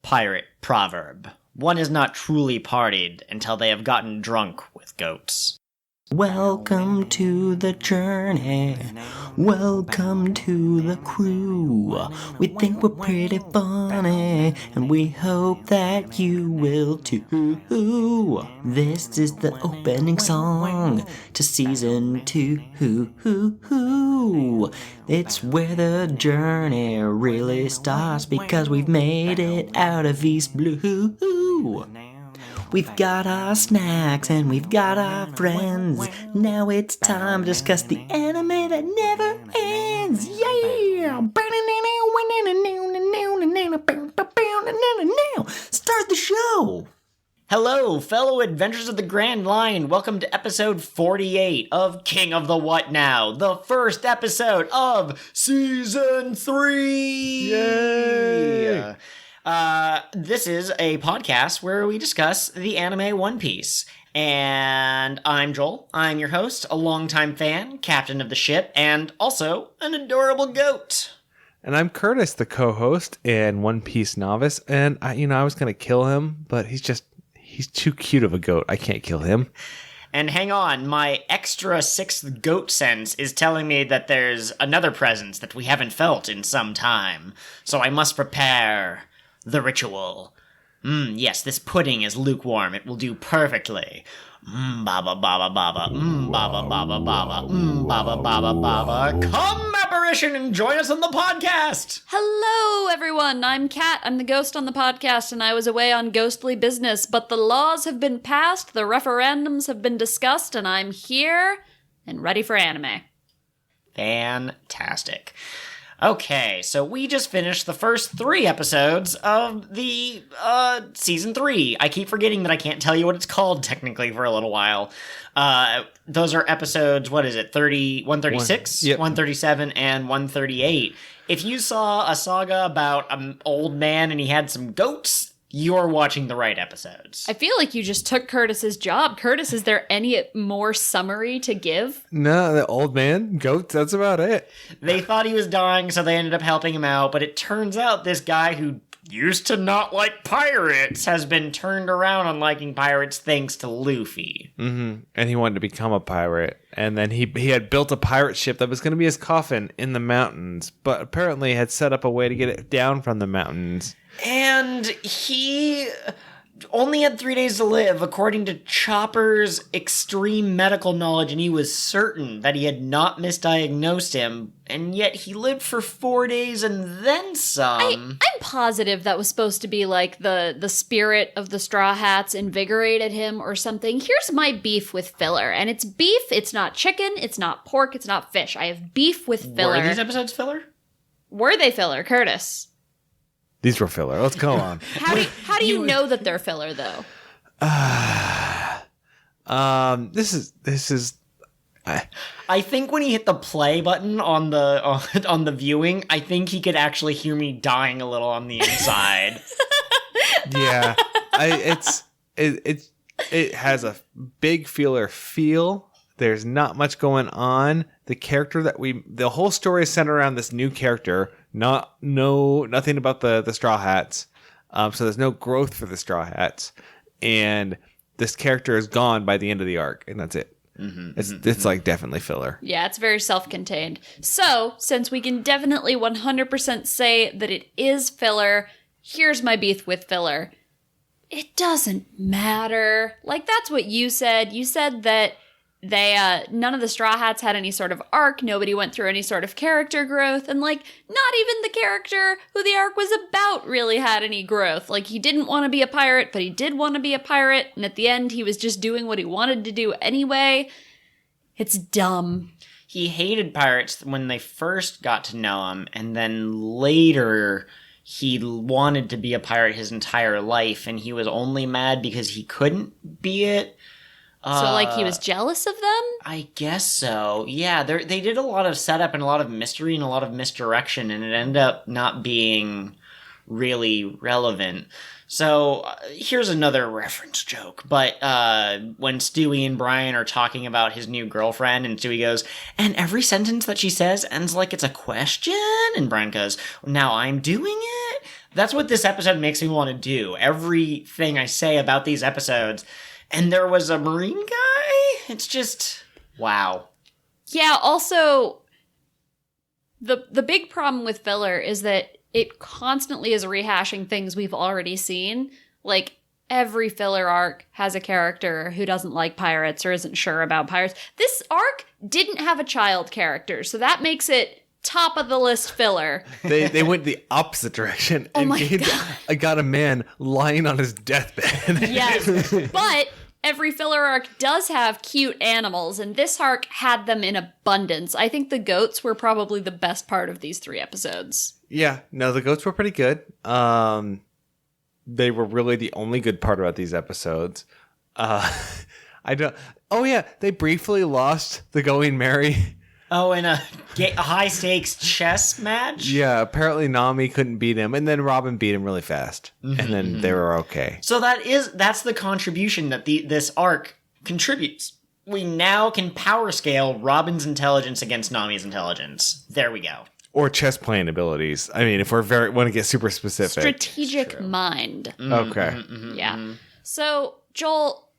pirate proverb. One is not truly partied until they have gotten drunk with goats. Welcome to the journey. Welcome to the crew. We think we're pretty funny, and we hope that you will too. This is the opening song to season 2. It's where the journey really starts because we've made it out of East Blue. We've got our snacks and we've got our friends. Now it's time to discuss the anime that never ends. Yeah! Start the show! Hello, fellow adventurers of the Grand Line. Welcome to episode 48 of King of the What Now, the first episode of season 3. Yay! This is a podcast where we discuss the anime One Piece. And I'm Joel. I'm your host, a longtime fan, captain of the ship, and also an adorable goat. And I'm Curtis, the co-host and One Piece novice. And I was going to kill him, but he's too cute of a goat. I can't kill him. And hang on, my extra sixth goat sense is telling me that there's another presence that we haven't felt in some time. So I must prepare the ritual. Yes, this pudding is lukewarm. It will do perfectly. Baba baba baba. Baba baba baba. Baba baba baba. Come, apparition, and join us on the podcast. Hello, everyone. I'm Kat. I'm the ghost on the podcast, and I was away on ghostly business. But the laws have been passed, the referendums have been discussed, and I'm here and ready for anime. Fantastic. Okay, so we just finished the first 3 episodes of the season 3. I keep forgetting that I can't tell you what it's called technically for a little while. Those are episodes, 136, Yep. 137, and 138. If you saw a saga about an old man and he had some goats, you're watching the right episodes. I feel like you just took Curtis's job. Curtis, is there any more summary to give? No, the old man, goats, that's about it. They thought he was dying, so they ended up helping him out, but it turns out this guy who used to not like pirates has been turned around on liking pirates thanks to Luffy. Mm-hmm. And he wanted to become a pirate. And then he had built a pirate ship that was going to be his coffin in the mountains, but apparently had set up a way to get it down from the mountains. And he only had 3 days to live, according to Chopper's extreme medical knowledge, and he was certain that he had not misdiagnosed him, and yet he lived for 4 days and then some. I'm positive that was supposed to be like the spirit of the Straw Hats invigorated him or something. Here's my beef with filler, and it's beef, it's not chicken, it's not pork, it's not fish. I have beef with filler. Were these episodes filler? Were they filler, Curtis? These were filler. Let's go on. How do you know that they're filler, though? This is. I think when he hit the play button on the viewing, I think he could actually hear me dying a little on the inside. Yeah, it has a big filler feel. There's not much going on. The whole story is centered around this new character. Nothing about the Straw Hats. So there's no growth for the Straw Hats, and this character is gone by the end of the arc, and that's it. It's like definitely filler. Yeah, it's very self-contained. So, since we can definitely 100% say that it is filler, here's my beef with filler. It doesn't matter. Like, that's what you said. You said that none of the Straw Hats had any sort of arc. Nobody went through any sort of character growth. And, like, not even the character who the arc was about really had any growth. Like, he didn't want to be a pirate, but he did want to be a pirate. And at the end, he was just doing what he wanted to do anyway. It's dumb. He hated pirates when they first got to know him, and then later he wanted to be a pirate his entire life, and he was only mad because he couldn't be it. So, like, he was jealous of them? I guess so. Yeah, they did a lot of setup and a lot of mystery and a lot of misdirection, and it ended up not being really relevant. So, here's another reference joke, but when Stewie and Brian are talking about his new girlfriend, and Stewie goes, and every sentence that she says ends like it's a question? And Brian goes, now I'm doing it? That's what this episode makes me want to do. Everything I say about these episodes, and there was a Marine guy? It's just, wow. Yeah, also, the big problem with filler is that it constantly is rehashing things we've already seen. Like, every filler arc has a character who doesn't like pirates or isn't sure about pirates. This arc didn't have a child character, so that makes it top of the list filler. They went the opposite direction and got a man lying on his deathbed. Yes, but every filler arc does have cute animals, and this arc had them in abundance. I think the goats were probably the best part of these 3 episodes. Yeah, no, the goats were pretty good. They were really the only good part about these episodes. They briefly lost the Going Merry. Oh, in a high-stakes chess match? Yeah, apparently Nami couldn't beat him, and then Robin beat him really fast. And then they were okay. So that's the contribution that this arc contributes. We now can power scale Robin's intelligence against Nami's intelligence. There we go. Or chess playing abilities. I mean, if want to get super specific. Strategic mind. Okay. Yeah. So, Joel,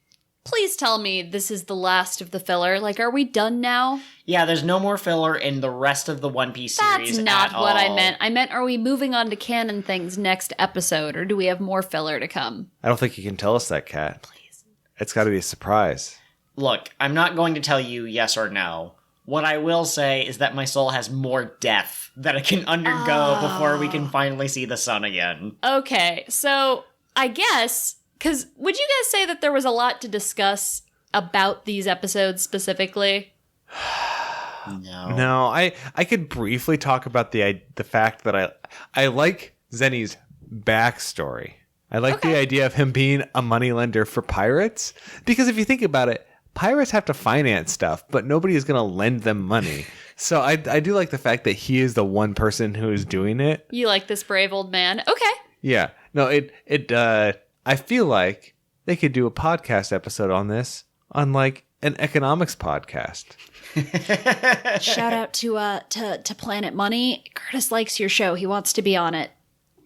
please tell me this is the last of the filler. Like, are we done now? Yeah, there's no more filler in the rest of the One Piece series. That's not at what all. I meant. I meant, are we moving on to canon things next episode, or do we have more filler to come? I don't think you can tell us that, Kat. Please. It's got to be a surprise. Look, I'm not going to tell you yes or no. What I will say is that my soul has more death that it can undergo before we can finally see the sun again. Okay, so I guess, because would you guys say that there was a lot to discuss about these episodes specifically? No, I could briefly talk about the fact that I like Zenny's backstory. I like the idea of him being a moneylender for pirates, because if you think about it, pirates have to finance stuff, but nobody is going to lend them money. So I do like the fact that he is the one person who is doing it. You like this brave old man? Okay. Yeah. No, I feel like they could do a podcast episode on this, on like an economics podcast. Shout out to Planet Money. Curtis likes your show. He wants to be on it.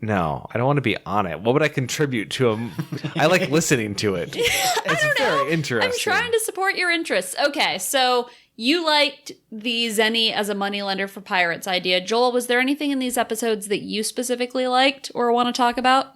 No, I don't want to be on it. What would I contribute to him? I like listening to it. It's very interesting. I'm trying to support your interests. Okay, so you liked the Zenny as a moneylender for pirates idea. Joel, was there anything in these episodes that you specifically liked or want to talk about?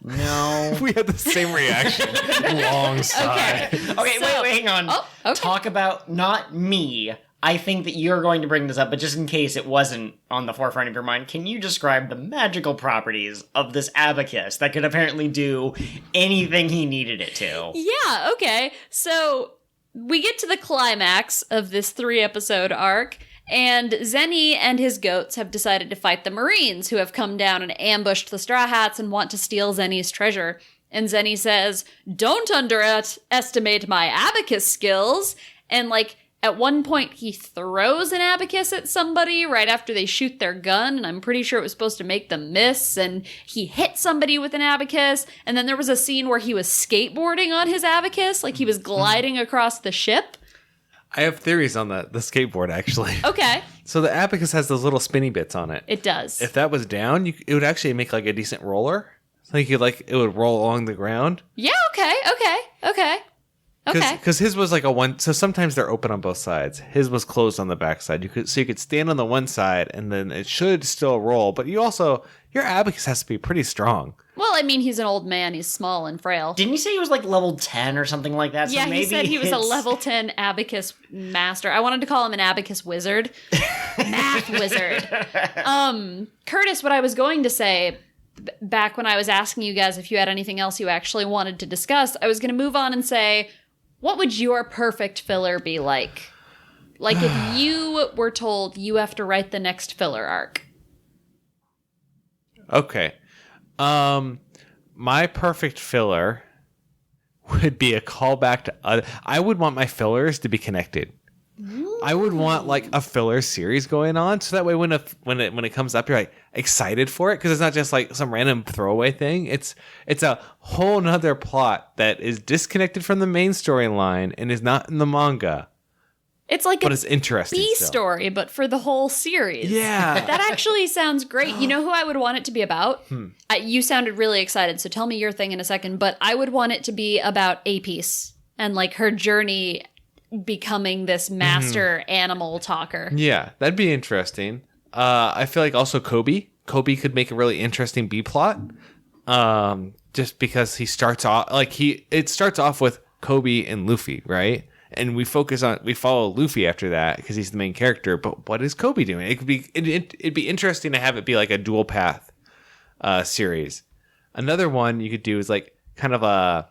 No. We had the same reaction. Long sigh. Okay, wait, hang on. Oh, okay. Talk about, not me. I think that you're going to bring this up, but just in case it wasn't on the forefront of your mind, can you describe the magical properties of this abacus that could apparently do anything he needed it to? Yeah, okay. So we get to the climax of this 3-episode arc, and Zenny and his goats have decided to fight the Marines, who have come down and ambushed the Straw Hats and want to steal Zenny's treasure. And Zenny says, "Don't underestimate my abacus skills." And like, at one point, he throws an abacus at somebody right after they shoot their gun, and I'm pretty sure it was supposed to make them miss, and he hit somebody with an abacus, and then there was a scene where he was skateboarding on his abacus, like he was gliding across the ship. I have theories on the skateboard, actually. Okay. So the abacus has those little spinny bits on it. It does. If that was down, it would actually make like a decent roller. Like it would roll along the ground. Yeah, okay. Because his was like a one. So sometimes they're open on both sides. His was closed on the back side. You could stand on the one side and then it should still roll. But your abacus has to be pretty strong. Well, I mean, he's an old man. He's small and frail. Didn't you say he was like level 10 or something like that? Yeah, so maybe he said he was a level 10 abacus master. I wanted to call him an abacus wizard. Math wizard. Curtis, what I was going to say back when I was asking you guys if you had anything else you actually wanted to discuss, I was going to move on and say, what would your perfect filler be like? Like if you were told you have to write the next filler arc. Okay. My perfect filler would be a callback to I would want my fillers to be connected. Ooh. I would want like a filler series going on, so that way when it comes up, you're like excited for it, because it's not just like some random throwaway thing. It's a whole nother plot that is disconnected from the main storyline and is not in the manga. It's like But it's interesting B still. story, but for the whole series. Yeah. That actually sounds great. You know who I would want it to be about? You sounded really excited, so tell me your thing in a second. But I would want it to be about A-Piece and like her journey becoming this master animal talker. Yeah, that'd be interesting. I feel like also Coby. Coby could make a really interesting B plot. Just because he starts off it starts off with Coby and Luffy, right? And we follow Luffy after that because he's the main character. But what is Coby doing? It'd be interesting to have it be like a dual path series. Another one you could do is like kind of a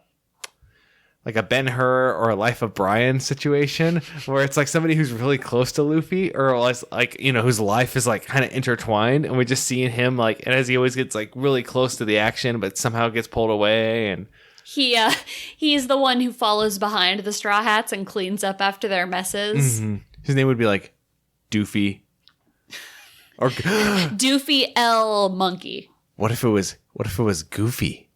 Ben-Hur or a Life of Brian situation where it's like somebody who's really close to Luffy or like, you know, whose life is like kind of intertwined, and we're just seeing him like, and as he always gets like really close to the action, but somehow gets pulled away. And he's the one who follows behind the Straw Hats and cleans up after their messes. His name would be like Doofy or Doofy L Monkey. What if it was Goofy?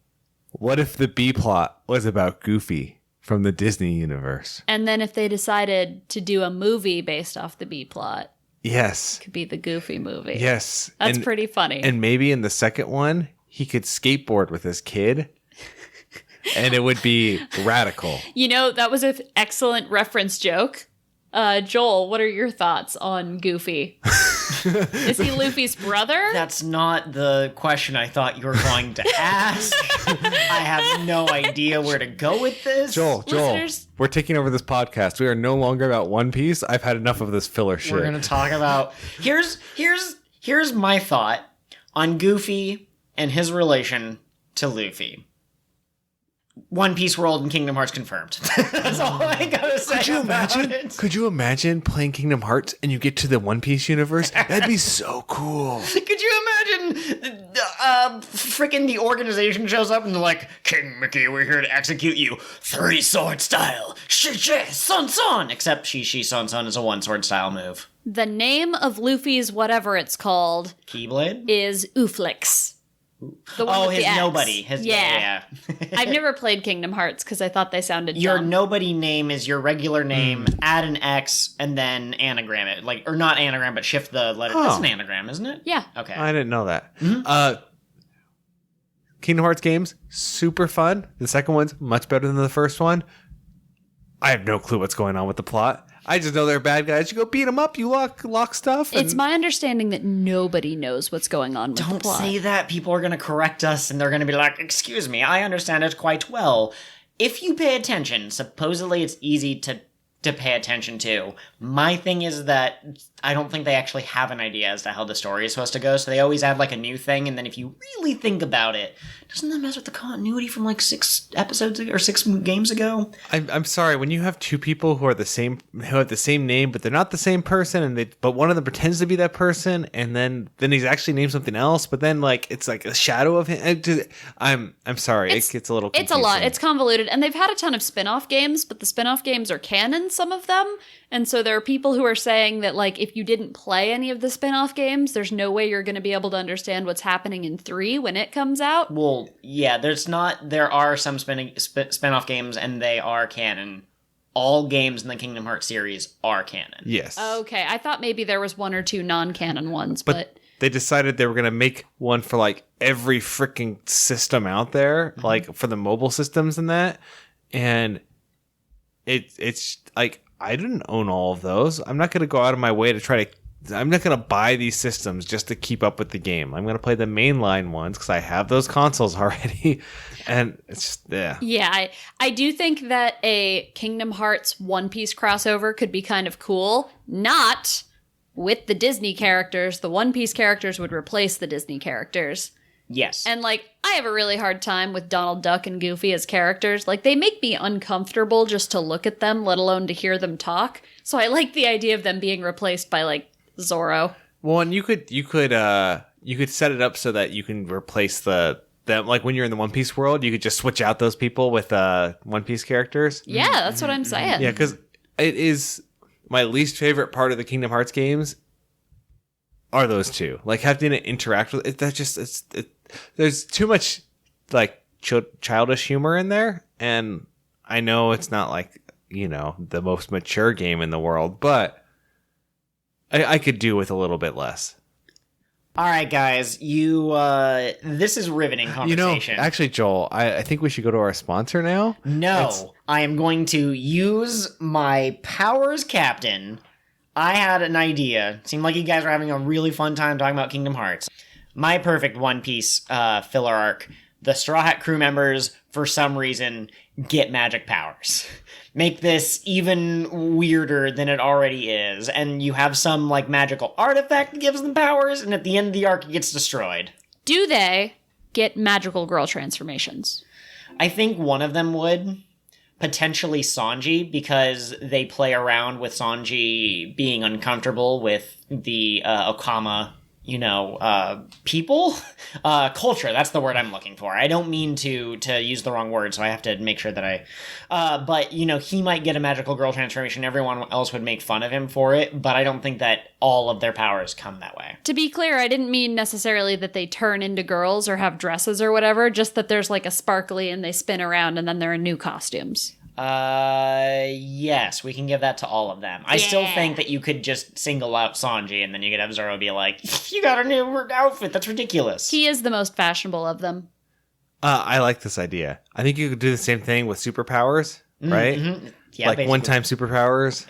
What if the B plot was about Goofy from the Disney universe? And then if they decided to do a movie based off the B plot, Yes. could be the Goofy movie. Yes. That's pretty funny. And maybe in the second one, he could skateboard with his kid. And it would be radical. You know, that was an excellent reference joke. Joel, what are your thoughts on Goofy? Is he Luffy's brother? That's not the question I thought you were going to ask. I have no idea where to go with this. Joel, Listeners- we're taking over this podcast. We are no longer about One Piece. I've had enough of this filler shit. We're going to talk about... Here's my thought on Goofy and his relation to Luffy. One Piece World and Kingdom Hearts confirmed. That's all I gotta say. Could you imagine playing Kingdom Hearts and you get to the One Piece universe? That'd be so cool. Could you imagine freaking the organization shows up and they're like, King Mickey, we're here to execute you. 3-sword style. Shi Son Son. Except Shi Son Son is a 1-sword style move. The name of Luffy's whatever it's called Keyblade? is Ooflix. The one Oh, with his the X. nobody. Yeah. I've never played Kingdom Hearts because I thought they sounded Your dumb. nobody name is your regular name, add an X, and then anagram it. Like, or not anagram, but shift the letter. That's an anagram, isn't it? Yeah. Okay. I didn't know that. Kingdom Hearts games, super fun. The second one's much better than the first one. I have no clue what's going on with the plot. I just know they're bad guys. You go beat them up, you lock stuff. And It's my understanding that nobody knows what's going on with the Don't plot. say that. People are going to correct us and they're going to be like, excuse me, I understand it quite well. If you pay attention, supposedly it's easy to pay attention to. My thing is that I don't think they actually have an idea as to how the story is supposed to go, so they always add like a new thing, and then if you really think about it, doesn't that mess with the continuity from like 6 episodes or 6 games ago? I'm sorry, when you have two people who have the same name, but they're not the same person, but one of them pretends to be that person, and then he's actually named something else, but then like it's like a shadow of him. I'm sorry, it gets a little confusing. It's a lot. It's convoluted. And they've had a ton of spin-off games, but the spin-off games are canon, some of them. And so there are people who are saying that, like, if you didn't play any of the spin-off games, there's no way you're going to be able to understand what's happening in 3 when it comes out. Well, yeah, there are some spin-off games, and they are canon. All games in the Kingdom Hearts series are canon. Yes. Okay, I thought maybe there was 1 or 2 non-canon ones, but they decided they were going to make one for like every freaking system out there, like for the mobile systems and that. And it's like, I didn't own all of those. I'm not going to go out of my way to I'm not going to buy these systems just to keep up with the game. I'm going to play the mainline ones because I have those consoles already. And it's just, yeah. Yeah, I do think that a Kingdom Hearts One Piece crossover could be kind of cool. Not with the Disney characters. The One Piece characters would replace the Disney characters. Yes. And, like, I have a really hard time with Donald Duck and Goofy as characters. Like, they make me uncomfortable just to look at them, let alone to hear them talk. So I like the idea of them being replaced by, like, Zorro. Well, and you could set it up so that you can replace them, like when you're in the One Piece world, you could just switch out those people with One Piece characters. Yeah, that's what I'm saying. Yeah, because it is my least favorite part of the Kingdom Hearts games are those two. Like having to interact with it, there's too much like childish humor in there, and I know it's not like the most mature game in the world, but I could do with a little bit less. All right, guys, this is riveting conversation. Actually, Joel, I think we should go to our sponsor now. No, I am going to use my powers captain. I had an idea. Seemed like you guys were having a really fun time talking about Kingdom Hearts. My perfect One Piece filler arc. The Straw Hat crew members, for some reason, get magic powers. Make this even weirder than it already is. And you have some, magical artifact that gives them powers, and at the end of the arc, it gets destroyed. Do they get magical girl transformations? I think one of them would. Potentially Sanji, because they play around with Sanji being uncomfortable with the Okama, people? Culture, that's the word I'm looking for. I don't mean to use the wrong word, so I have to make sure that but, he might get a magical girl transformation. Everyone else would make fun of him for it, but I don't think that all of their powers come that way. To be clear, I didn't mean necessarily that they turn into girls or have dresses or whatever, just that there's a sparkly and they spin around and then they're in new costumes. Yes, we can give that to all of them. I still think that you could just single out Sanji and then you could have Zoro be like, you got a new outfit, that's ridiculous. He is the most fashionable of them. I like this idea. I think you could do the same thing with superpowers, right? Mm-hmm. Yeah, basically. One-time superpowers.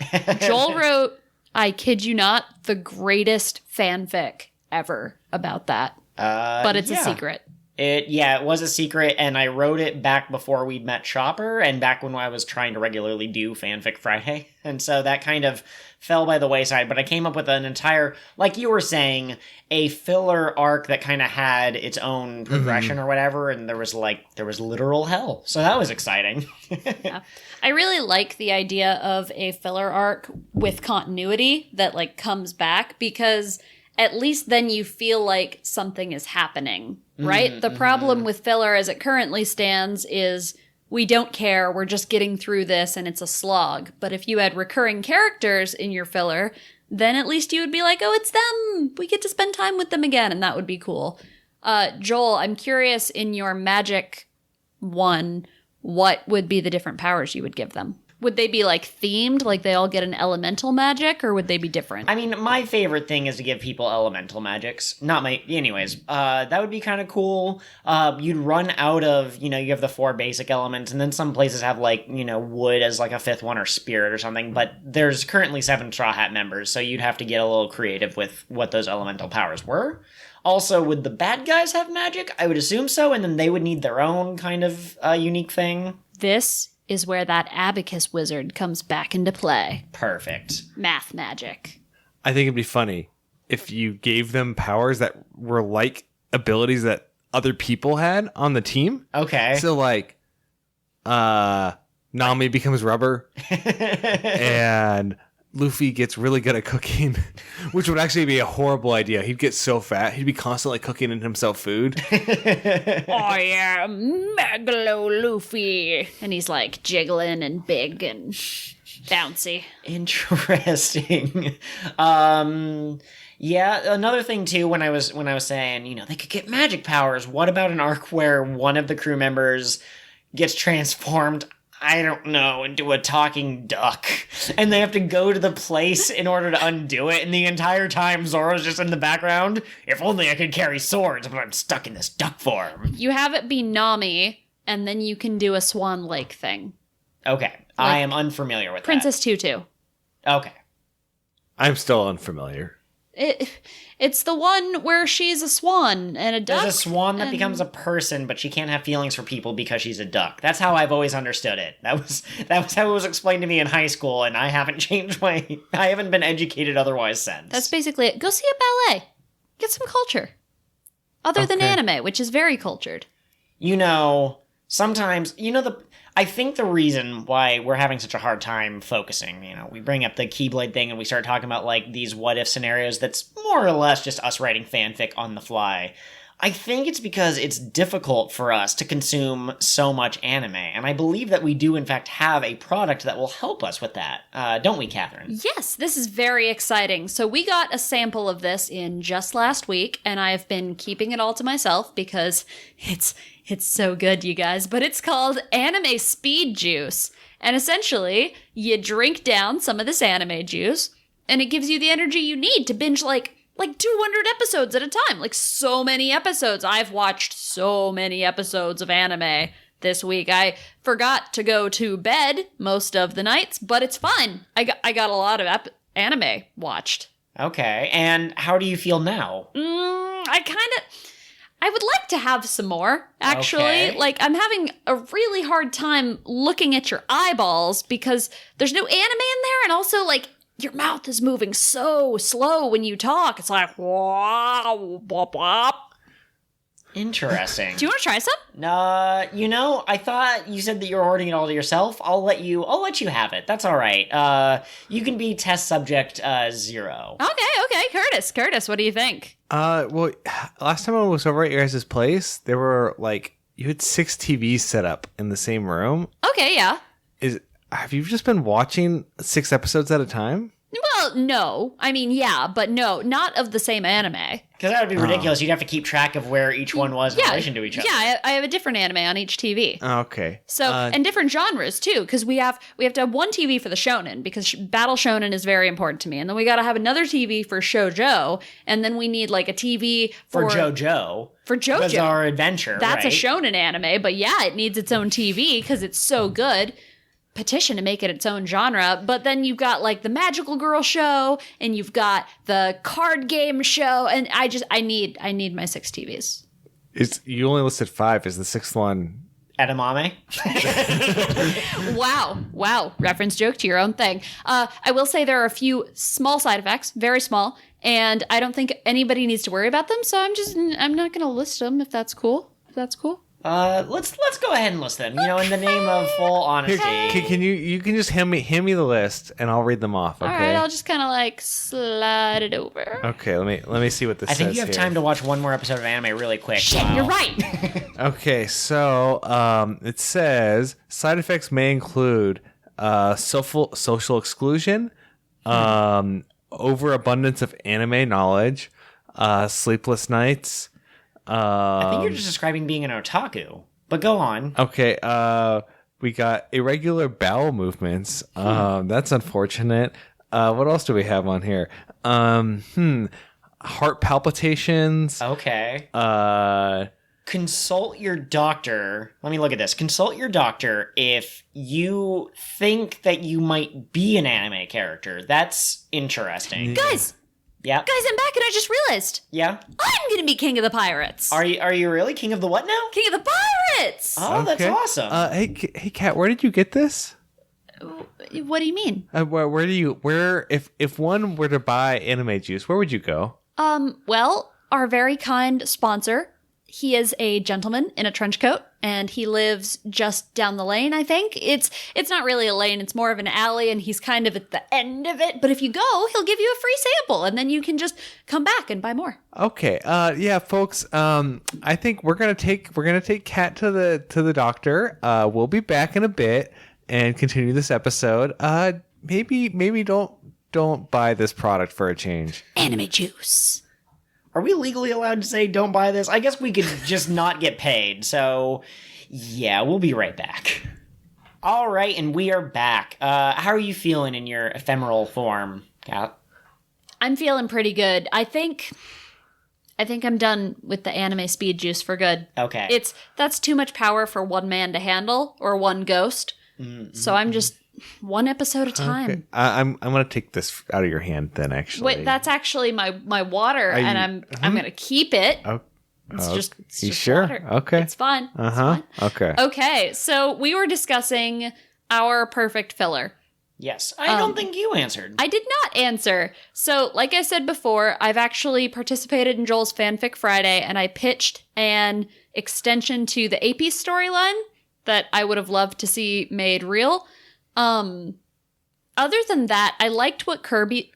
Joel wrote, I kid you not, the greatest fanfic ever about that. But it's a secret. It was a secret, and I wrote it back before we'd met Chopper, and back when I was trying to regularly do Fanfic Friday, and so that kind of fell by the wayside, but I came up with an entire, like you were saying, a filler arc that kind of had its own progression or whatever, and there was literal hell, so that was exciting. Yeah. I really like the idea of a filler arc with continuity that, comes back, because at least then you feel like something is happening, right? The problem with filler as it currently stands is we don't care, we're just getting through this and it's a slog. But if you had recurring characters in your filler, then at least you would be like, oh, it's them! We get to spend time with them again, and that would be cool. Joel, I'm curious, in your magic one, what would be the different powers you would give them? Would they be themed, like they all get an elemental magic, or would they be different? I mean, my favorite thing is to give people elemental magics. Anyways, that would be kind of cool. You'd run out of, you have the 4 basic elements, and then some places have wood as a 5th one or spirit or something, but there's currently 7 Straw Hat members, so you'd have to get a little creative with what those elemental powers were. Also, would the bad guys have magic? I would assume so, and then they would need their own kind of unique thing. This is where that abacus wizard comes back into play. Perfect. Math magic. I think it'd be funny if you gave them powers that were like abilities that other people had on the team. Okay. So Nami becomes rubber and Luffy gets really good at cooking, which would actually be a horrible idea. He'd get so fat. He'd be constantly cooking himself food. I am Megalo Luffy. And he's jiggling and big and bouncy. Interesting. Yeah, another thing too, when I was saying, they could get magic powers, what about an arc where one of the crew members gets transformed, I don't know, into a talking duck, and they have to go to the place in order to undo it, and the entire time Zoro's just in the background? If only I could carry swords, but I'm stuck in this duck form. You have it be Nami, and then you can do a Swan Lake thing. Okay, I am unfamiliar with Princess Tutu. Okay. I'm still unfamiliar. It's the one where she's a swan and a duck. There's a swan that becomes a person, but she can't have feelings for people because she's a duck. That's how I've always understood it. That was how it was explained to me in high school, and I haven't changed I haven't been educated otherwise since. That's basically it. Go see a ballet. Get some culture. Other than anime, which is very cultured. Sometimes, I think the reason why we're having such a hard time focusing, we bring up the Keyblade thing and we start talking about these what if scenarios that's more or less just us writing fanfic on the fly. I think it's because it's difficult for us to consume so much anime, and I believe that we do in fact have a product that will help us with that. Don't we, Catherine? Yes, this is very exciting. So we got a sample of this in just last week, and I've been keeping it all to myself because it's so good, you guys. But it's called Anime Speed Juice. And essentially, you drink down some of this anime juice, and it gives you the energy you need to binge like 200 episodes at a time. Like, so many episodes. I've watched so many episodes of anime this week. I forgot to go to bed most of the nights, but it's fine. I got a lot of anime watched. Okay, and how do you feel now? I would like to have some more, actually. Okay. Like, I'm having a really hard time looking at your eyeballs because there's no anime in there, and also, like, your mouth is moving so slow when you talk. It's like, wow, wop, wop. Interesting. Do you want to try some? I thought you said that you were hoarding it all to yourself. I'll let you have it. That's all right. You can be test subject 0. Okay. Curtis, what do you think? Well, last time I was over at your guys' place, there were you had 6 TVs set up in the same room. Okay, yeah. Have you just been watching 6 episodes at a time? Well, no. I mean, yeah, but no, not of the same anime. Because that would be ridiculous. You'd have to keep track of where each one was in relation to each other. Yeah, I have a different anime on each TV. Okay. So, and different genres too, because we have to have one TV for the shonen, because battle shonen is very important to me. And then we got to have another TV for shoujo, and then we need like a TV for JoJo. For JoJo. Bizarre Adventure, That's right? a shonen anime, but yeah, it needs its own TV because it's so good. Petition to make it its own genre, but then you've got like the magical girl show, and you've got the card game show, and I need my 6 TVs. You only listed 5. Is the 6th one Edamame? Wow. Reference joke to your own thing. I will say there are a few small side effects, very small, and I don't think anybody needs to worry about them, so I'm not going to list them if that's cool. Let's go ahead and list them. In the name of full honesty. Can you can just hand me the list and I'll read them off. Okay. All right, I'll just kind of like slide it over. Okay, let me see what this says. I think you have time to watch one more episode of anime really quick. Shit, Wow. you're right. Okay, so it says side effects may include social exclusion, overabundance of anime knowledge, sleepless nights. I think you're just describing being an otaku, but go on. Okay, we got irregular bowel movements. That's unfortunate. What else do we have on here? Heart palpitations. Okay. Consult your doctor. Let me look at this. Consult your doctor if you think that you might be an anime character. That's interesting. Guys, Yeah. I'm back, and I just realized Yeah. I'm gonna be king of the pirates. Are you really king of the what now? King of the pirates? Oh, that's Okay. awesome. Hey, Kat, where did you get this? What do you mean? Where if one were to buy anime juice, where would you go? Well, our very kind sponsor, he is a gentleman in a trench coat, and he lives just down the lane, I think. It's not really a lane, it's more of an alley, and he's kind of at the end of it. But if you go, he'll give you a free sample, and then you can just come back and buy more. Okay. Yeah, folks. I think we're gonna take Kat to the doctor. We'll be back in a bit and continue this episode. Maybe don't buy this product for a change. Anime juice. Are we legally allowed to say don't buy this? I guess we could just not get paid. So, yeah, we'll be right back. All right, and we are back. How are you feeling in your ephemeral form, Kat? I'm feeling pretty good. I think I'm done with the anime speed juice for good. Okay. That's too much power for one man to handle, or one ghost. Mm-hmm. So I'm just one episode at a time. Okay. I'm gonna take this out of your hand then. Actually, Wait, that's actually my water, and I'm gonna keep it. Oh, It's just you sure? water. Okay. It's fine. Okay. Okay, so we were discussing our perfect filler. Yes. I don't think you answered. I did not answer. So, like I said before, I've actually participated in Joel's Fanfic Friday, and I pitched an extension to the AP storyline that I would have loved to see made real. Other than that, I liked what Kirby.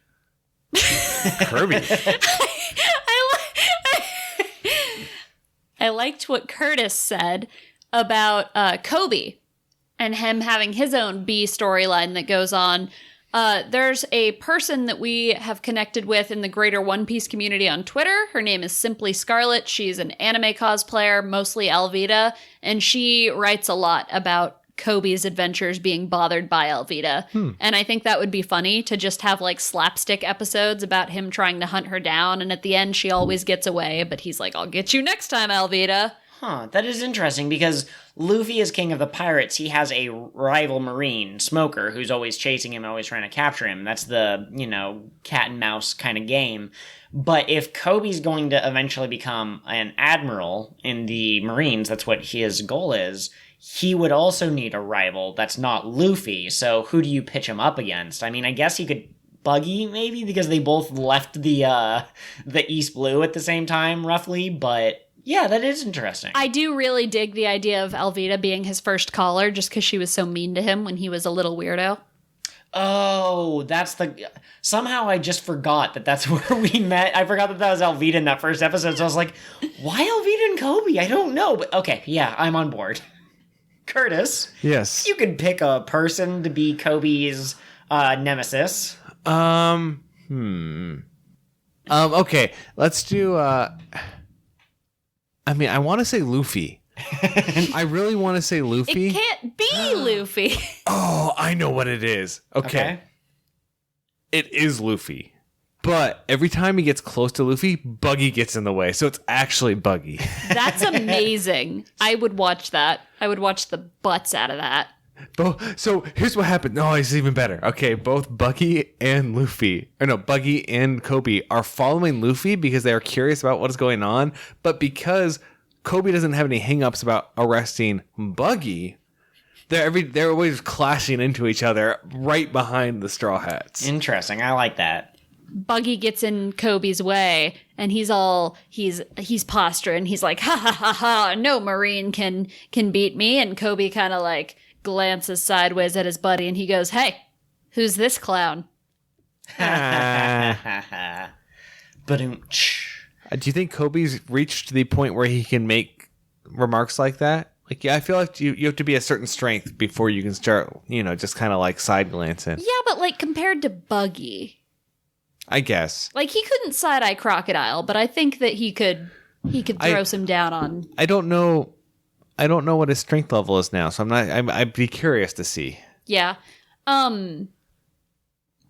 I liked what Curtis said about Coby and him having his own B storyline that goes on. There's a person that we have connected with in the greater One Piece community on Twitter. Her name is Simply Scarlet. She's an anime cosplayer, mostly Alvida, and she writes a lot about Kobe's adventures being bothered by Alvida. And I think that would be funny to just have like slapstick episodes about him trying to hunt her down, and at the end she always gets away, but he's like, I'll get you next time, Alvida. Huh, that is interesting because Luffy is king of the pirates. He has a rival marine, Smoker, who's always chasing him, always trying to capture him. That's the, cat and mouse kind of game. But if Kobe's going to eventually become an admiral in the Marines, that's what his goal is, he would also need a rival that's not Luffy. So who do you pitch him up against? I mean, I guess he could Buggy, maybe, because they both left the East Blue at the same time, roughly, but... yeah, that is interesting. I do really dig the idea of Alvida being his first caller just because she was so mean to him when he was a little weirdo. Oh, that's the... somehow I just forgot that that's where we met. I forgot that was Alvida in that first episode, so I was like, why Alvida and Coby? I don't know, but okay, yeah, I'm on board. Curtis. Yes. You could pick a person to be Kobe's nemesis. Okay, let's do... I want to say Luffy. I really want to say Luffy. It can't be Luffy. Oh, I know what it is. Okay. It is Luffy. But every time he gets close to Luffy, Buggy gets in the way. So it's actually Buggy. That's amazing. I would watch that. I would watch the butts out of that. So here's what happened. No, it's even better. Okay, both Buggy and Coby are following Luffy because they are curious about what is going on. But because Coby doesn't have any hangups about arresting Buggy, they're always clashing into each other right behind the Straw Hats. Interesting. I like that. Buggy gets in Kobe's way, and he's posturing. He's like, ha ha ha ha, no Marine can beat me. And Coby kind of like glances sideways at his buddy, and he goes, hey, who's this clown? But Do you think Kobe's reached the point where he can make remarks like that? Like, yeah, I feel like you have to be a certain strength before you can start, just kind of like side glancing. Yeah, but like compared to Buggy, I guess. like he couldn't side eye Crocodile, but I think that he could throw some down on. I don't know what his strength level is now, so I'd be curious to see. Yeah.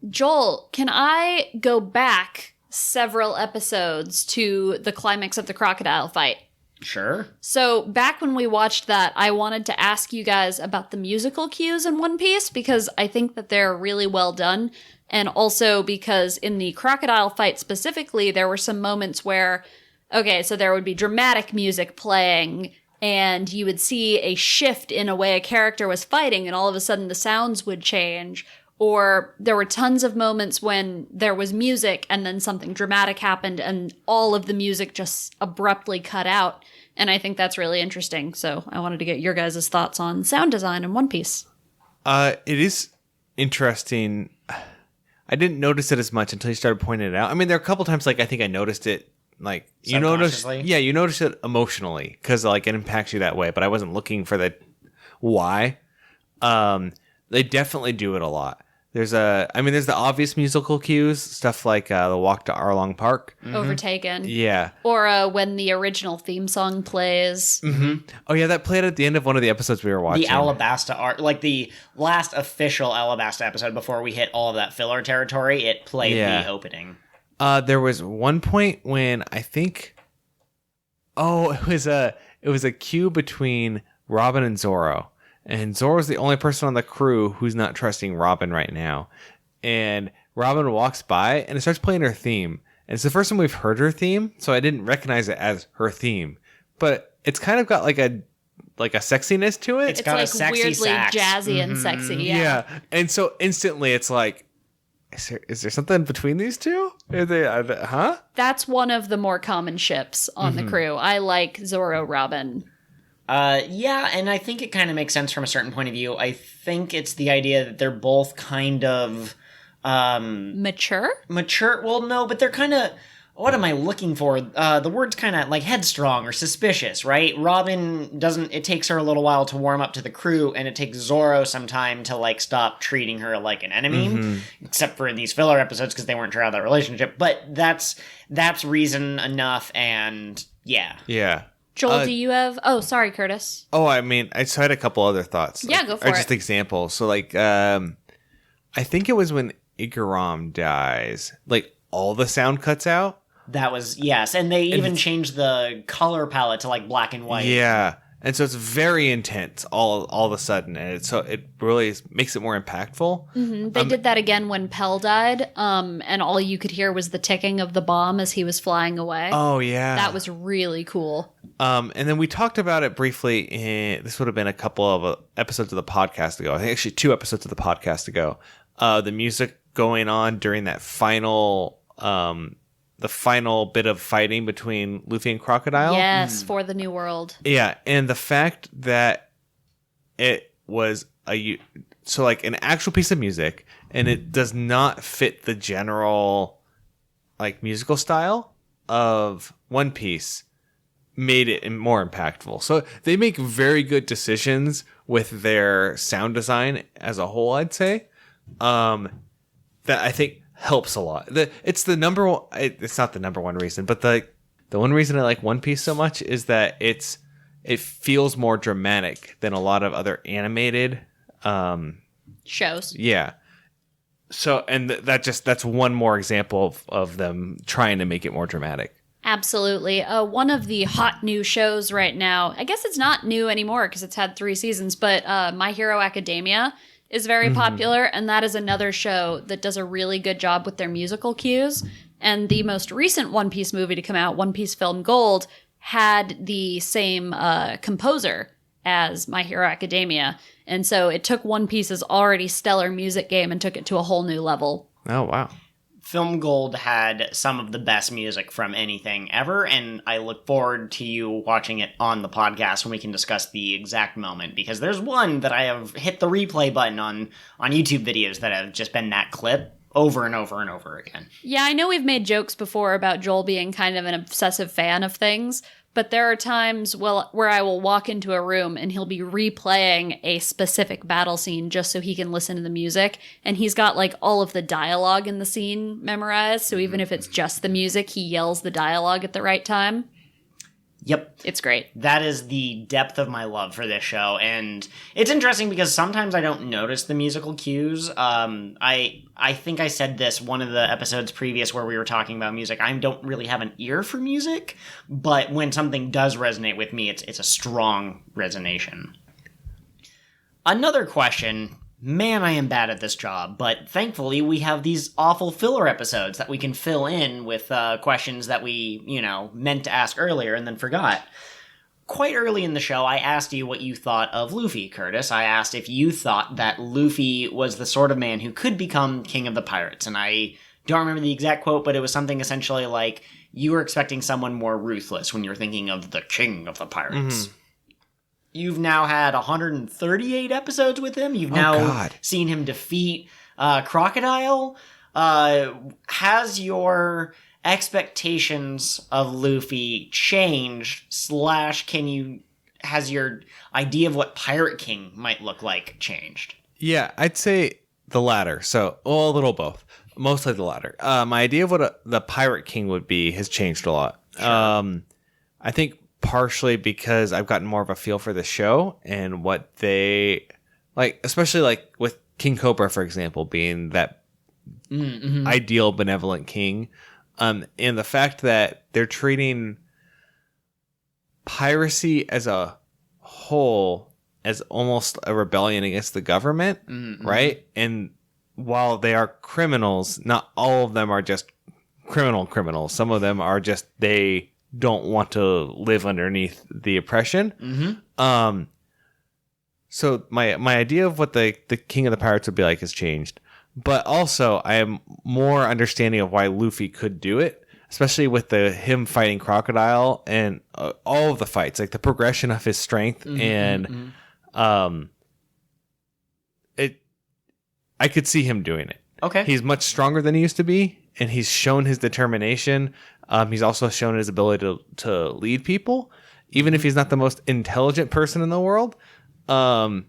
Joel, can I go back several episodes to the climax of the crocodile fight? Sure. So back when we watched that, I wanted to ask you guys about the musical cues in One Piece because I think that they're really well done. And also because in the crocodile fight specifically, there were some moments where, okay, so there would be dramatic music playing and you would see a shift in a way a character was fighting and all of a sudden the sounds would change. Or there were tons of moments when there was music and then something dramatic happened and all of the music just abruptly cut out. And I think that's really interesting. So I wanted to get your guys' thoughts on sound design in One Piece. It is interesting. I didn't notice it as much until you started pointing it out. I mean, there are a couple times, like, I think I noticed it, like, you notice it emotionally because, like, it impacts you that way, but I wasn't looking for the why. They definitely do it a lot. There's the obvious musical cues, stuff like the walk to Arlong Park. Mm-hmm. Overtaken. Yeah. Or when the original theme song plays. Mm-hmm. Oh, yeah, that played at the end of one of the episodes we were watching. The Alabasta art, like the last official Alabasta episode before we hit all of that filler territory, it played the opening. There was one point when I think... Oh, it was a cue between Robin and Zoro. And Zoro's the only person on the crew who's not trusting Robin right now. And Robin walks by and it starts playing her theme. And it's the first time we've heard her theme, so I didn't recognize it as her theme. But it's kind of got like a sexiness to it. It's got like a sexy weirdly sax. jazzy and sexy. Yeah. And so instantly it's like, is there something between these two? Are they, huh? That's one of the more common ships on the crew. I like Zoro Robin. Yeah, and I think it kind of makes sense from a certain point of view. I think it's the idea that they're both kind of... Mature? Mature? Well, no, but they're kind of... what am I looking for? The word's kind of like headstrong or suspicious, right? Robin doesn't, it takes her a little while to warm up to the crew, and it takes Zoro some time to like stop treating her like an enemy, except for in these filler episodes because they weren't sure how that relationship. But that's reason enough, and yeah. Yeah. Joel, do you have... Oh, sorry, Curtis. Oh, I mean, I just had a couple other thoughts. Yeah, go for it. Just examples. So, like, I think it was when Igaram dies, like, all the sound cuts out. That was, yes. And they even changed the color palette to like black and white. Yeah. And so it's very intense all of a sudden. And it really makes it more impactful. Mm-hmm. They did that again when Pell died. And all you could hear was the ticking of the bomb as he was flying away. Oh, yeah. That was really cool. And then we talked about it briefly. This would have been a couple of episodes of the podcast ago. I think actually 2 episodes of the podcast ago. The music going on during that final... the final bit of fighting between Luffy and Crocodile. Yes, for the New World. Yeah, and the fact that it was like an actual piece of music, and it does not fit the general like musical style of One Piece, made it more impactful. So they make very good decisions with their sound design as a whole, I'd say. That I think helps a lot. It's the number one. It's not the number one reason, but the one reason I like One Piece so much is that it feels more dramatic than a lot of other animated shows. Yeah. So, and that's one more example of them trying to make it more dramatic. Absolutely. One of the hot new shows right now, I guess it's not new anymore because it's had 3 seasons, but My Hero Academia is very popular, and that is another show that does a really good job with their musical cues. And the most recent One Piece movie to come out, One Piece Film Gold, had the same composer as My Hero Academia. And so it took One Piece's already stellar music game and took it to a whole new level. Oh, wow. Film Gold had some of the best music from anything ever, and I look forward to you watching it on the podcast when we can discuss the exact moment, because there's one that I have hit the replay button on YouTube videos that have just been that clip over and over and over again. Yeah, I know we've made jokes before about Joel being kind of an obsessive fan of things, but there are times where I will walk into a room and he'll be replaying a specific battle scene just so he can listen to the music. And he's got like all of the dialogue in the scene memorized. So even if it's just the music, he yells the dialogue at the right time. Yep. It's great. That is the depth of my love for this show. And it's interesting because sometimes I don't notice the musical cues. I think I said this one of the episodes previous where we were talking about music. I don't really have an ear for music, but when something does resonate with me, it's a strong resonation. Another question. Man, I am bad at this job, but thankfully we have these awful filler episodes that we can fill in with questions that we, meant to ask earlier and then forgot. Quite early in the show, I asked you what you thought of Luffy, Curtis. I asked if you thought that Luffy was the sort of man who could become king of the pirates, and I don't remember the exact quote, but it was something essentially like, you were expecting someone more ruthless when you're thinking of the king of the pirates. Mm-hmm. You've now had 138 episodes with him. You've now seen him defeat Crocodile. Has your expectations of Luffy changed? Has your idea of what Pirate King might look like changed? Yeah, I'd say the latter. So, a little both. Mostly the latter. My idea of what the Pirate King would be has changed a lot. Sure. I think partially because I've gotten more of a feel for the show and what they like, especially like with King Cobra, for example, being that ideal benevolent king, and the fact that they're treating piracy as a whole as almost a rebellion against the government, right? And while they are criminals, not all of them are just criminals. Some of them are just they don't want to live underneath the oppression. So my idea of what the king of the pirates would be like has changed. But also, I am more understanding of why Luffy could do it, especially with him fighting Crocodile and all of the fights, like the progression of his strength and I could see him doing it. Okay. He's much stronger than he used to be, and he's shown his determination. He's also shown his ability to lead people, even if he's not the most intelligent person in the world. Or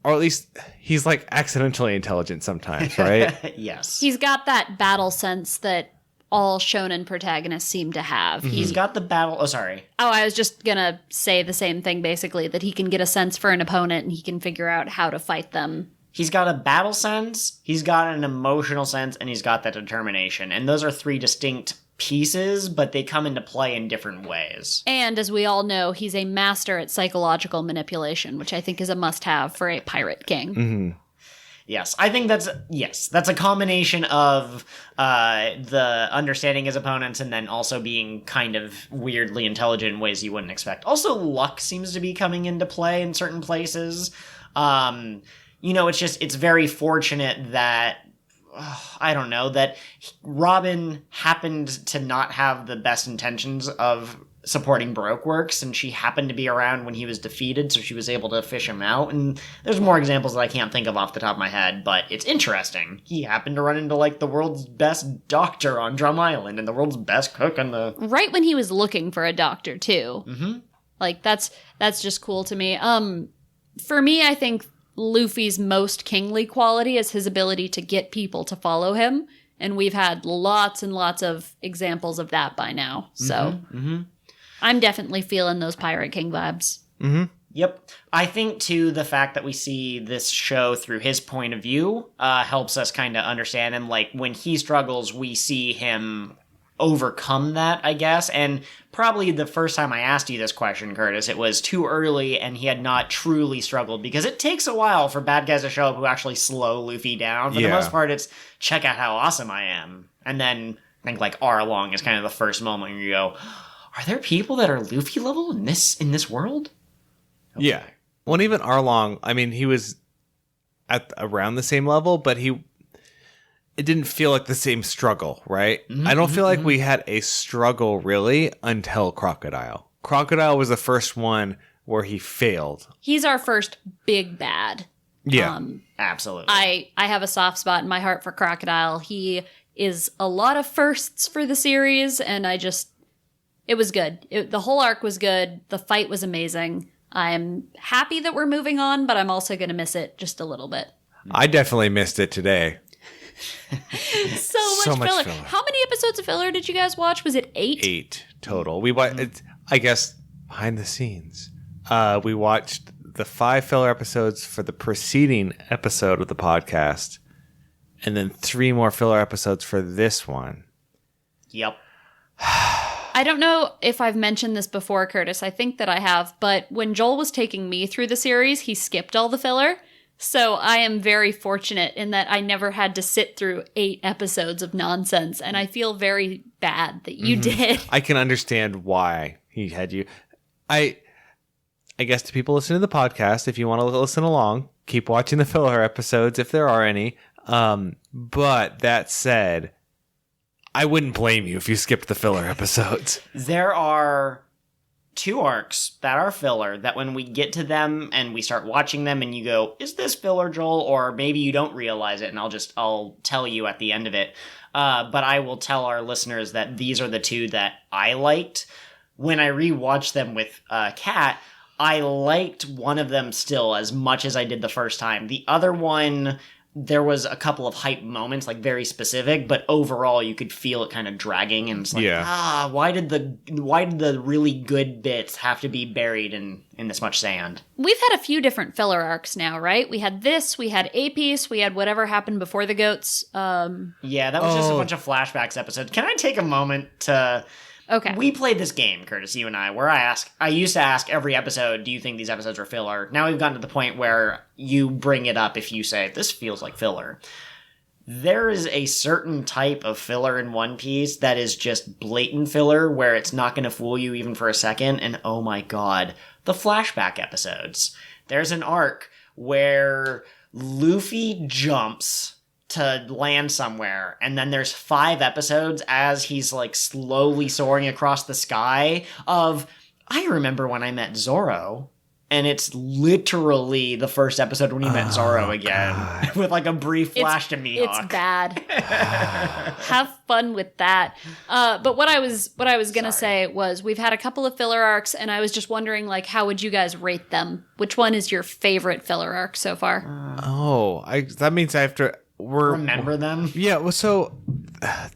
at least he's like accidentally intelligent sometimes, right? Yes. He's got that battle sense that all shonen protagonists seem to have. He's got the battle. Oh, sorry. Oh, I was just gonna say the same thing, basically, that he can get a sense for an opponent and he can figure out how to fight them. He's got a battle sense, he's got an emotional sense, and he's got that determination. And those are three distinct pieces, but they come into play in different ways. And as we all know, he's a master at psychological manipulation, which I think is a must-have for a pirate king. Mm-hmm. Yes, I think that's a combination of the understanding his opponents and then also being kind of weirdly intelligent in ways you wouldn't expect. Also, luck seems to be coming into play in certain places. It's very fortunate that, I don't know, that Robin happened to not have the best intentions of supporting Brokeworks, and she happened to be around when he was defeated, so she was able to fish him out. And there's more examples that I can't think of off the top of my head, but it's interesting. He happened to run into, like, the world's best doctor on Drum Island and the world's best cook on the... Right when he was looking for a doctor, too. Mm-hmm. Like, that's just cool to me. For me, I think Luffy's most kingly quality is his ability to get people to follow him, and we've had lots and lots of examples of that by now, so... Mm-hmm. I'm definitely feeling those Pirate King vibes. Mm-hmm. Yep. I think, too, the fact that we see this show through his point of view helps us kind of understand him. Like, when he struggles, we see him overcome that, I guess. And probably the first time I asked you this question, Curtis, it was too early and he had not truly struggled, because it takes a while for bad guys to show up who actually slow Luffy down. For the most part, it's check out how awesome I am. And then I think, like, Arlong is kind of the first moment where you go... Are there people that are Luffy level in this world? Okay. Yeah. Well, and even Arlong, I mean, he was at around the same level, but it didn't feel like the same struggle, right? Mm-hmm, I don't feel like we had a struggle really until Crocodile. Crocodile was the first one where he failed. He's our first big bad. Yeah. Absolutely. I have a soft spot in my heart for Crocodile. He is a lot of firsts for the series, and it was good. The whole arc was good. The fight was amazing. I'm happy that we're moving on, but I'm also going to miss it just a little bit. I definitely missed it today. so much filler. How many episodes of filler did you guys watch? Was it 8? 8 total. We watched, I guess, behind the scenes. We watched the 5 filler episodes for the preceding episode of the podcast, and then 3 more filler episodes for this one. Yep. I don't know if I've mentioned this before, Curtis. I think that I have, but when Joel was taking me through the series, he skipped all the filler. So I am very fortunate in that I never had to sit through 8 episodes of nonsense, and I feel very bad that you did. I can understand why he had you. I guess to people listening to the podcast, if you want to listen along, keep watching the filler episodes if there are any. But that said, I wouldn't blame you if you skipped the filler episodes. There are 2 arcs that are filler that when we get to them and we start watching them and you go, is this filler, Joel? Or maybe you don't realize it and I'll tell you at the end of it. But I will tell our listeners that these are the 2 that I liked. When I rewatched them with Kat, I liked one of them still as much as I did the first time. The other one... There was a couple of hype moments, like very specific, but overall you could feel it kind of dragging, and it's like, why did the really good bits have to be buried in this much sand? We've had a few different filler arcs now, right? We had this, we had A-Piece, we had whatever happened before the goats. Yeah, that was just a bunch of flashbacks episodes. Can I take a moment to... Okay. We played this game, Curtis, you and I, where I used to ask every episode, do you think these episodes are filler? Now we've gotten to the point where you bring it up if you say, this feels like filler. There is a certain type of filler in One Piece that is just blatant filler, where it's not going to fool you even for a second, and oh my god, the flashback episodes. There's an arc where Luffy jumps to land somewhere, and then there's 5 episodes as he's like slowly soaring across the sky of, I remember when I met Zoro and it's literally the first episode when he met Zoro again, with like a brief flash to Mihawk. It's bad. Have fun with that. But what I was gonna say was we've had a couple of filler arcs, and I was just wondering, like, how would you guys rate them? Which one is your favorite filler arc so far? That means I have to Remember them? Yeah. Well, so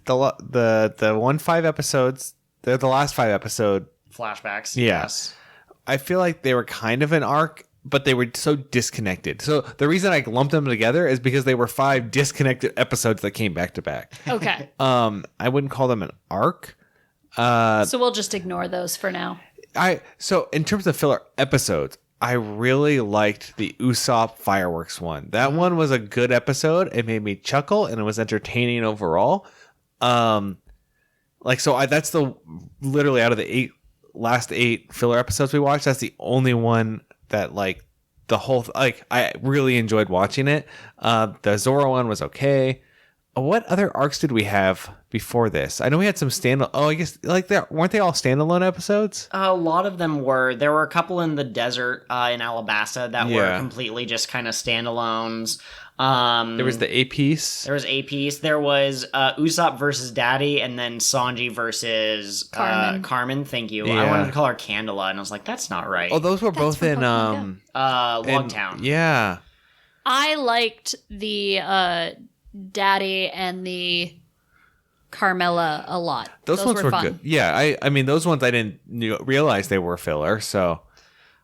the 5 episodes, the last 5 episode Flashbacks. Yeah. Yes. I feel like they were kind of an arc, but they were so disconnected. So the reason I lumped them together is because they were 5 disconnected episodes that came back to back. Okay. I wouldn't call them an arc. So we'll just ignore those for now. So in terms of filler episodes, I really liked the Usopp fireworks one. That one was a good episode. It made me chuckle and it was entertaining overall. That's literally out of the last 8 filler episodes we watched, that's the only one that I really enjoyed watching it. The Zoro one was okay. What other arcs did we have before this? I know we had some standalone. Oh, I guess weren't they all standalone episodes? A lot of them were. There were a couple in the desert in Alabasta that were completely just kind of standalones. There was the A-piece. There was A-piece. There was Usopp versus Daddy, and then Sanji versus Carmen. Carmen. Thank you. Yeah. I wanted to call her Candela, and I was like, that's not right. Oh, those were both in Logtown. Yeah. I liked the Daddy and the Carmela a lot. Those ones were fun. good. Yeah, I mean, those ones I didn't realize they were filler, so...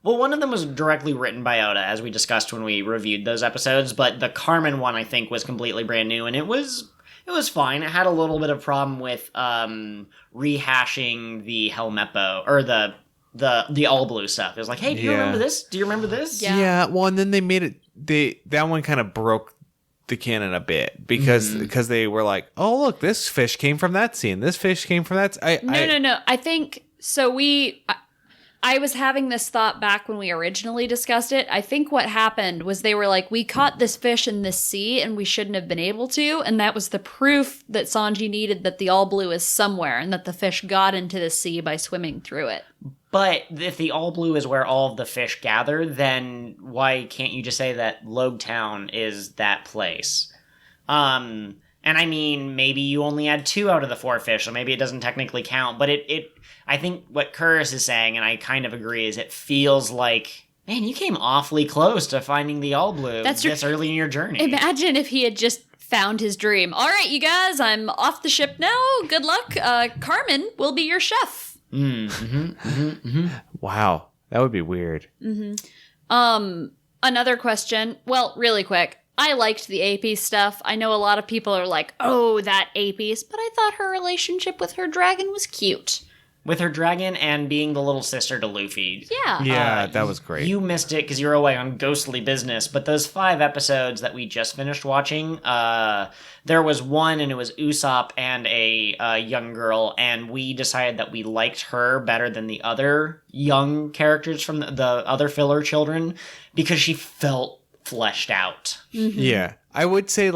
Well, one of them was directly written by Oda, as we discussed when we reviewed those episodes, but the Carmen one, I think, was completely brand new, and it was fine. It had a little bit of problem with rehashing the Helmeppo, or the all blue stuff. It was like, hey, do you remember this? Do you remember this? Yeah. Well, and then they made it... that one kind of broke the canon a bit because they were like, oh, look, this fish came from that scene. This fish came from that... No. I think... So I was having this thought back when we originally discussed it. I think what happened was they were like, we caught this fish in this sea and we shouldn't have been able to. And that was the proof that Sanji needed that the all blue is somewhere and that the fish got into the sea by swimming through it. But if the all blue is where all of the fish gather, then why can't you just say that Logtown is that place? And I mean, maybe you only had 2 out of the 4 fish, so maybe it doesn't technically count. But I think what Curtis is saying, and I kind of agree, is it feels like, man, you came awfully close to finding the all blue this early in your journey. Imagine if he had just found his dream. All right, you guys, I'm off the ship now. Good luck. Carmen will be your chef. Wow, that would be weird. Another question. Well, really quick. I liked the A-piece stuff. I know a lot of people are like, oh, that A-piece, but I thought her relationship with her dragon was cute. With her dragon and being the little sister to Luffy. Yeah. Yeah, that was great. You missed it because you were away on ghostly business, but those 5 episodes that we just finished watching, there was one, and it was Usopp and a young girl, and we decided that we liked her better than the other young characters from the other filler children because she felt fleshed out. Yeah. I would say,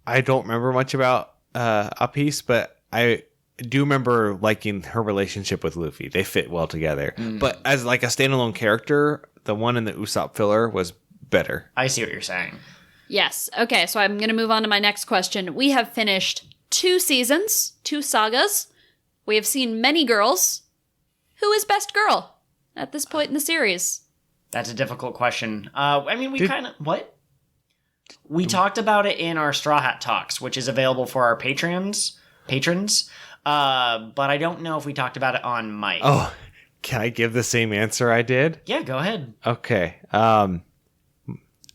I don't remember much about A Piece, but I do remember liking her relationship with Luffy. They fit well together. But as a standalone character, the one in the Usopp filler was better. I see what you're saying. Yes. Okay, so I'm going to move on to my next question. We have finished 2 seasons, 2 sagas. We have seen many girls. Who is best girl at this point in the series? That's a difficult question. I mean, what? We talked about it in our Straw Hat Talks, which is available for our patrons. But I don't know if we talked about it on mic. Oh, can I give the same answer I did? Yeah, go ahead. Okay. Oh,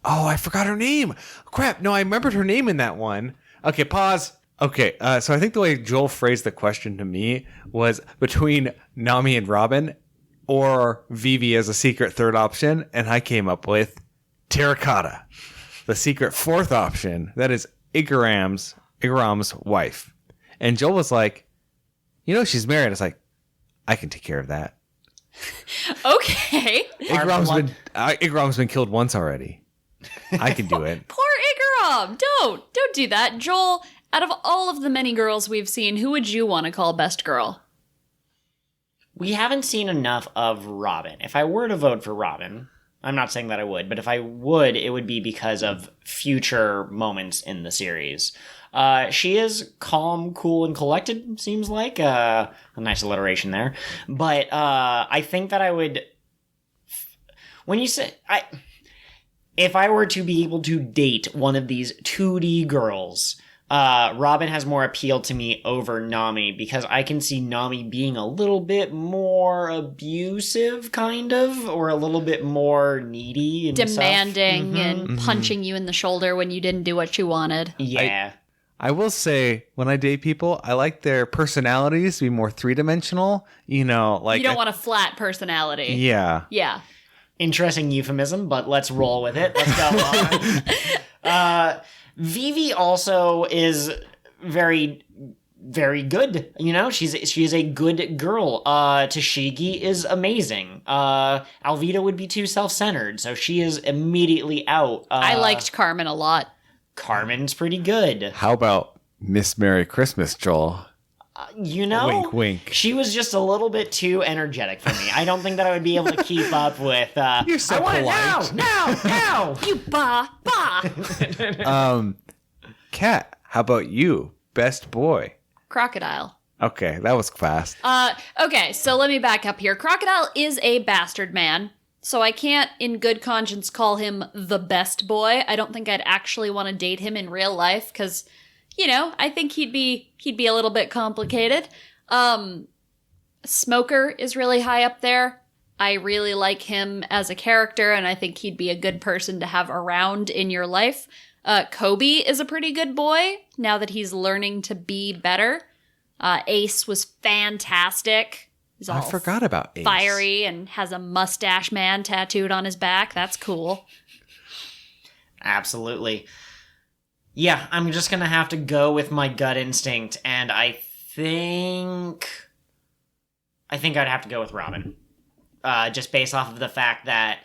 I forgot her name. Crap. No, I remembered her name in that one. Okay, pause. Okay, so I think the way Joel phrased the question to me was between Nami and Robin or Vivi as a secret 3rd option, and I came up with Terracotta, the secret 4th option. That is Igaram's wife. And Joel was like, she's married. I was like, I can take care of that. Okay. Igaram's been killed once already. I can do it. Poor Igaram. Don't do that. Joel, out of all of the many girls we've seen, who would you want to call best girl? We haven't seen enough of Robin. If I were to vote for Robin, I'm not saying that I would, but if I would, it would be because of future moments in the series. She is calm, cool, and collected, seems like. A nice alliteration there. But I think that I would... When you say... If I were to be able to date one of these 2D girls... Robin has more appeal to me over Nami because I can see Nami being a little bit more abusive, kind of, or a little bit more needy and demanding and punching you in the shoulder when you didn't do what you wanted. Yeah. I will say, when I date people, I like their personalities to be more three-dimensional. You know, like... You don't want a flat personality. Yeah. Yeah. Interesting euphemism, but let's roll with it. Let's go on. Vivi also is very, very good. You know, she is a good girl. Tashigi is amazing. Alvita would be too self-centered, so she is immediately out. I liked Carmen a lot. Carmen's pretty good. How about Miss Merry Christmas, Joel? You know, Wink, wink. She was just a little bit too energetic for me. I don't think that I would be able to keep up with. You're so I want polite. it now. You ba. Kat, how about you? Best boy. Crocodile. Okay, that was fast. Okay, so let me back up here. Crocodile is a bastard man, so I can't in good conscience call him the best boy. I don't think I'd actually want to date him in real life, because, you know, I think he'd be a little bit complicated. Smoker is really high up there. I really like him as a character, and I think he'd be a good person to have around in your life. Coby is a pretty good boy, now that he's learning to be better. Ace was fantastic. He's all I forgot about Ace. fiery and has a mustache man tattooed on his back. That's cool. Absolutely. Yeah, I'm just gonna have to go with my gut instinct, and I think I'd have to go with Robin. Just based off of the fact that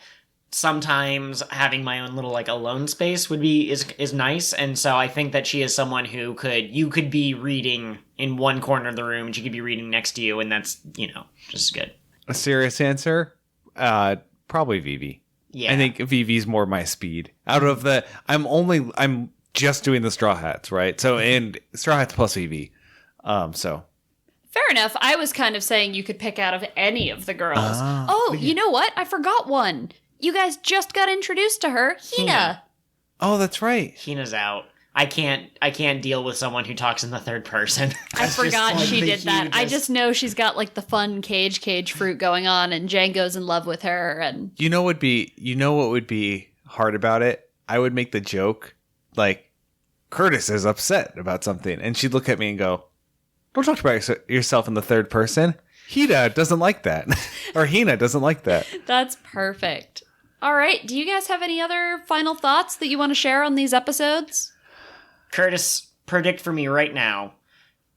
sometimes having my own little like alone space is nice, and so I think that she is someone who you could be reading in one corner of the room and she could be reading next to you, and that's, you know, just good. A serious answer? Probably Vivi. Yeah. I think Vivi's more my speed. Out of the I'm just doing the Straw Hats, right? So, and Straw Hats plus Vivi. So Fair enough. I was kind of saying you could pick out of any of the girls. You know what? I forgot one. You guys just got introduced to her. Hina. Oh, that's right. Hina's out. I can't deal with someone who talks in the third person. I forgot she did that. I just know she's got like the fun cage fruit going on, and Django's in love with her. And You know what would be hard about it? I would make the joke like, Curtis is upset about something, and she'd look at me and go, "Don't talk about yourself in the third person. Hina doesn't like that." Or Hina doesn't like that. that's perfect. All right. Do you guys have any other final thoughts that you want to share on these episodes? Curtis, predict for me right now.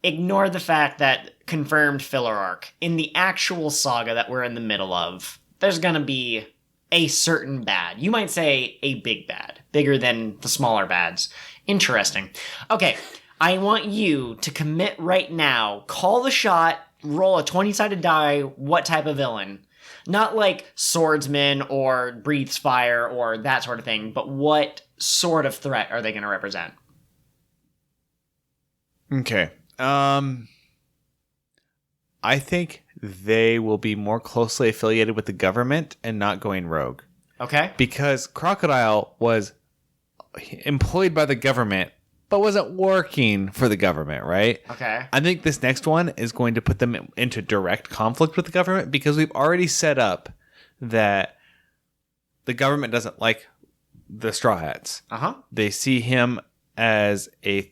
Ignore the fact that confirmed filler arc. In the actual saga that we're in the middle of, there's gonna be a certain bad. You might say a big bad. Bigger than the smaller bads. Interesting. Okay, I want you to commit right now. Call the shot. Roll a 20-sided die. What type of villain? Not like swordsman or breathes fire or that sort of thing, but what sort of threat are they going to represent? Okay. I think they will be more closely affiliated with the government and not going rogue. Okay. Because Crocodile was employed by the government, but wasn't working for the government, right? Okay. I think this next one is going to put them into direct conflict with the government, because we've already set up that the government doesn't like the Straw Hats. Uh-huh. They see him as I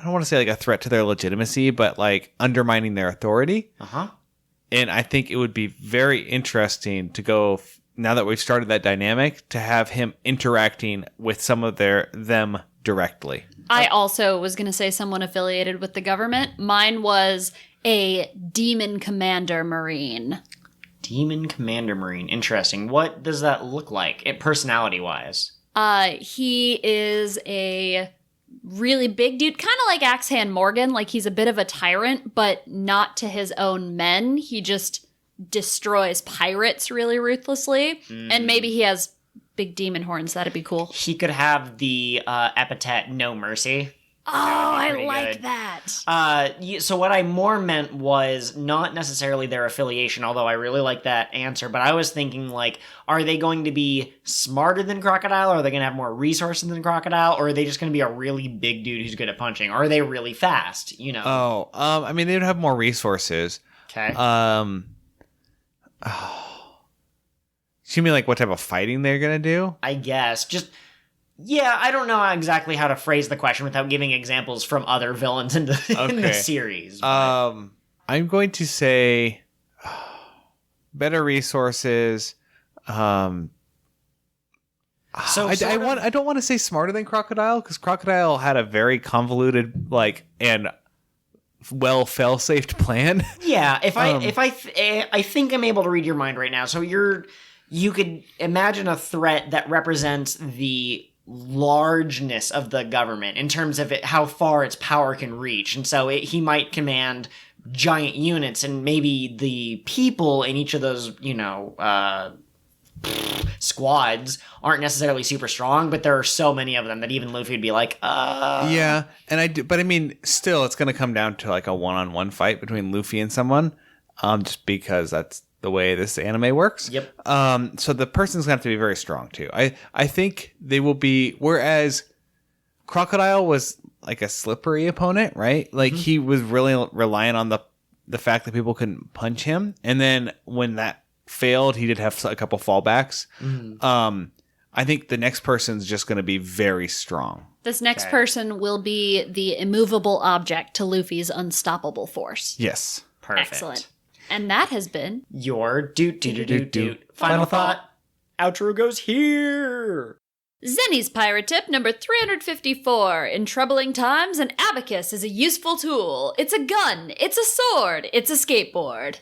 don't want to say like a threat to their legitimacy, but like undermining their authority. Uh-huh. And I think it would be very interesting to go, now that we've started that dynamic, to have him interacting with some of them directly. I also was going to say someone affiliated with the government. Mine was a Demon Commander Marine. Demon Commander Marine. Interesting. What does that look like, personality-wise? He is a really big dude, kind of like Axehand Morgan. Like, he's a bit of a tyrant, but not to his own men. He just destroys pirates really ruthlessly. And maybe he has big demon horns. That'd be cool. He could have the epithet No Mercy. Oh, I pretty like good. that. So what I more meant was not necessarily their affiliation, although I really like that answer, but I was thinking, like, are they going to be smarter than Crocodile? Or are they going to have more resources than Crocodile? Or are they just going to be a really big dude who's good at punching? Or are they really fast, you know? I mean, they would have more resources. Okay. You mean like what type of fighting they're going to do? I guess. Yeah, I don't know exactly how to phrase the question without giving examples from other villains in the series. I'm going to say better resources. I don't want to say smarter than Crocodile, because Crocodile had a very convoluted, like, and well fail-safed plan. Yeah, I think I'm able to read your mind right now. So you could imagine a threat that represents the largeness of the government in terms of how far its power can reach, and so he might command giant units, and maybe the people in each of those, squads aren't necessarily super strong, but there are so many of them that even Luffy would be like, Yeah, but I mean, still, it's going to come down to like a one-on-one fight between Luffy and someone, just because that's the way this anime works. Yep. So the person's going to have to be very strong too. I think they will be, whereas Crocodile was like a slippery opponent, right? Like he was really relying on the fact that people couldn't punch him. And then when that failed, he did have a couple fallbacks. I think the next person's just going to be very strong. This next person will be the immovable object to Luffy's unstoppable force. Yes. Perfect. Excellent. And that has been Your doot. Final thought. Outro goes here. Zenny's pirate tip number 354. In troubling times, an abacus is a useful tool. It's a gun, it's a sword, it's a skateboard.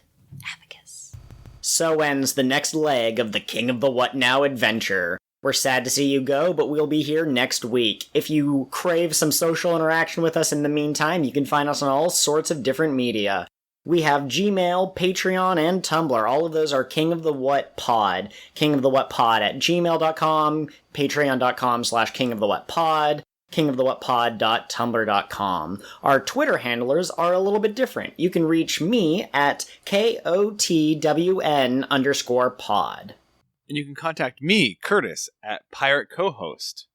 Abacus. So ends the next leg of the King of the What Now adventure. We're sad to see you go, but we'll be here next week. If you crave some social interaction with us in the meantime, you can find us on all sorts of different media. We have Gmail, Patreon, and Tumblr. All of those are King of the What Pod. King of the What Pod at gmail.com, patreon.com/King of the What Pod, kingofthewhatpod.tumblr.com. Our Twitter handlers are a little bit different. You can reach me at KOTWN_pod. And you can contact me, Curtis, at Pirate Co-host.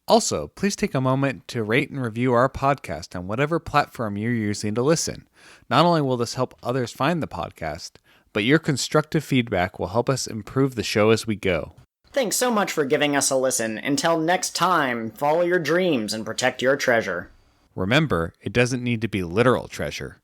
Also, please take a moment to rate and review our podcast on whatever platform you're using to listen. Not only will this help others find the podcast, but your constructive feedback will help us improve the show as we go. Thanks so much for giving us a listen. Until next time, follow your dreams and protect your treasure. Remember, it doesn't need to be literal treasure.